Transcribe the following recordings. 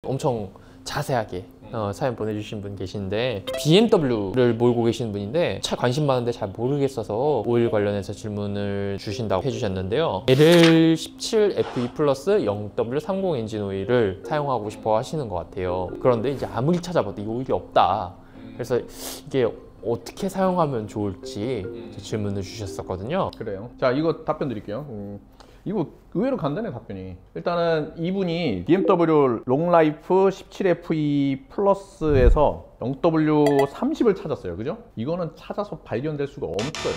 엄청 자세하게 사연 보내주신 분 계신데, BMW를 몰고 계시는 분인데 차 관심 많은데 잘 모르겠어서 오일 관련해서 질문을 주신다고 해주셨는데요. LL17FE 플러스 0W30 엔진 오일을 사용하고 싶어 하시는 것 같아요. 그런데 이제 아무리 찾아봐도 이 오일이 없다. 그래서 이게 어떻게 사용하면 좋을지 질문을 주셨었거든요. 그래요. 자, 이거 답변 드릴게요. 이거 의외로 간단해, 답변이. 일단은 이분이 BMW 롱라이프 17FE 플러스에서 0W30을 찾았어요. 그죠? 이거는 찾아서 발견될 수가 없어요.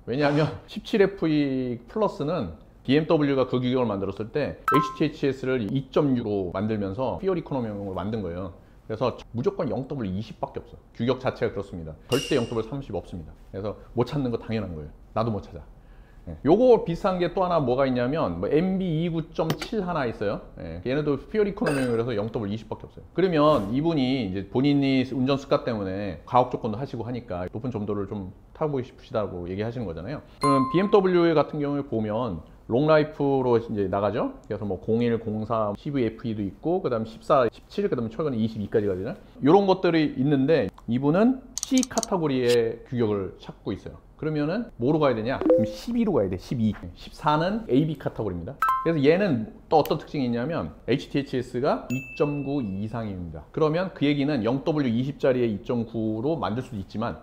왜냐하면 17FE 플러스는 BMW가 그 규격을 만들었을 때 HTHS를 2.6로 만들면서 퓨얼 이코노미용으로 만든 거예요. 그래서 무조건 0W20밖에 없어요. 규격 자체가 그렇습니다. 절대 0W30 없습니다. 그래서 못 찾는 거 당연한 거예요. 나도 못 찾아. 요거 비슷한 게 또 하나 뭐가 있냐면 뭐 MB29.7 하나 있어요. 얘네도 퓨얼 이코노미용이라서 0W20밖에 없어요. 그러면 이분이 이제 본인이 운전 습관 때문에 가혹 조건도 하시고 하니까 높은 점도를 좀 타보고 싶으시다고 얘기하시는 거잖아요. 그럼 BMW 같은 경우에 보면 롱라이프로 이제 나가죠. 그래서 뭐 01, 04, 12FE도 있고, 그 다음 14, 17, 그 다음에 최근에 22까지 가잖아요. 이런 것들이 있는데 이분은 C 카테고리의 규격을 찾고 있어요. 그러면은 뭐로 가야 되냐? 그럼 12로 가야 돼. 12. 14는 AB 카테고리입니다. 그래서 얘는 또 어떤 특징이 있냐면 HTHS가 2.9 이상입니다. 그러면 그 얘기는 0W20짜리의 2.9로 만들 수도 있지만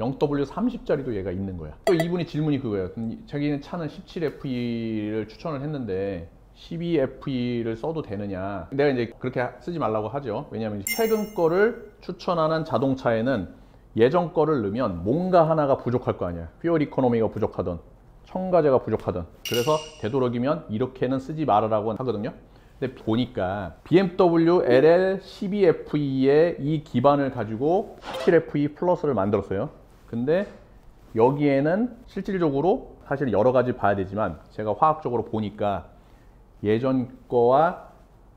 0W30짜리도 얘가 있는 거야. 또 이분이 질문이 그거예요. 자기는 차는 17FE를 추천을 했는데 12FE를 써도 되느냐. 내가 이제 그렇게 쓰지 말라고 하죠. 왜냐하면 최근 거를 추천하는 자동차에는 예전 거를 넣으면 뭔가 하나가 부족할 거 아니야. 퓨얼 이코노미가 부족하던, 첨가제가 부족하던. 그래서 되도록이면 이렇게는 쓰지 말으라고 하거든요. 근데 보니까 BMW LL12FE의 이 기반을 가지고 17FE 플러스를 만들었어요. 근데 여기에는 실질적으로 사실 여러 가지 봐야 되지만 제가 화학적으로 보니까 예전 거와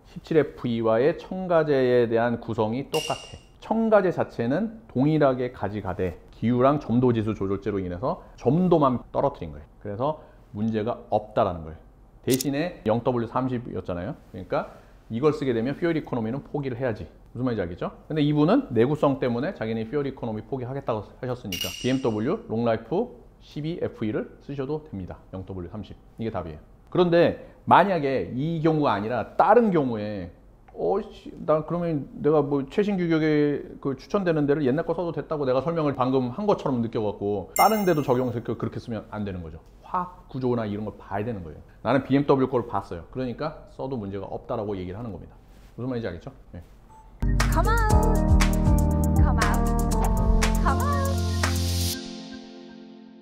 17FE와의 첨가제에 대한 구성이 똑같아. 첨가제 자체는 동일하게 가져가되 기후랑 점도지수 조절제로 인해서 점도만 떨어뜨린 거예요. 그래서 문제가 없다라는 거예요. 대신에 0W30이었잖아요. 그러니까 이걸 쓰게 되면 퓨얼 이코노미는 포기를 해야지. 무슨 말인지 알겠죠? 근데 이분은 내구성 때문에 자기는 퓨얼 이코노미 포기하겠다고 하셨으니까 BMW 롱라이프 12FE를 쓰셔도 됩니다. 0W30. 이게 답이에요. 그런데 만약에 이 경우가 아니라 다른 경우에 나 그러면 내가 뭐 최신 규격에 그 추천되는 데를 옛날 거 써도 됐다고 내가 설명을 방금 한 것처럼 느껴갖고 다른 데도 적용해서 그렇게 쓰면 안 되는 거죠. 화학 구조나 이런 걸 봐야 되는 거예요. 나는 BMW 거를 봤어요. 그러니까 써도 문제가 없다라고 얘기를 하는 겁니다. 무슨 말인지 알겠죠? 네. Come on!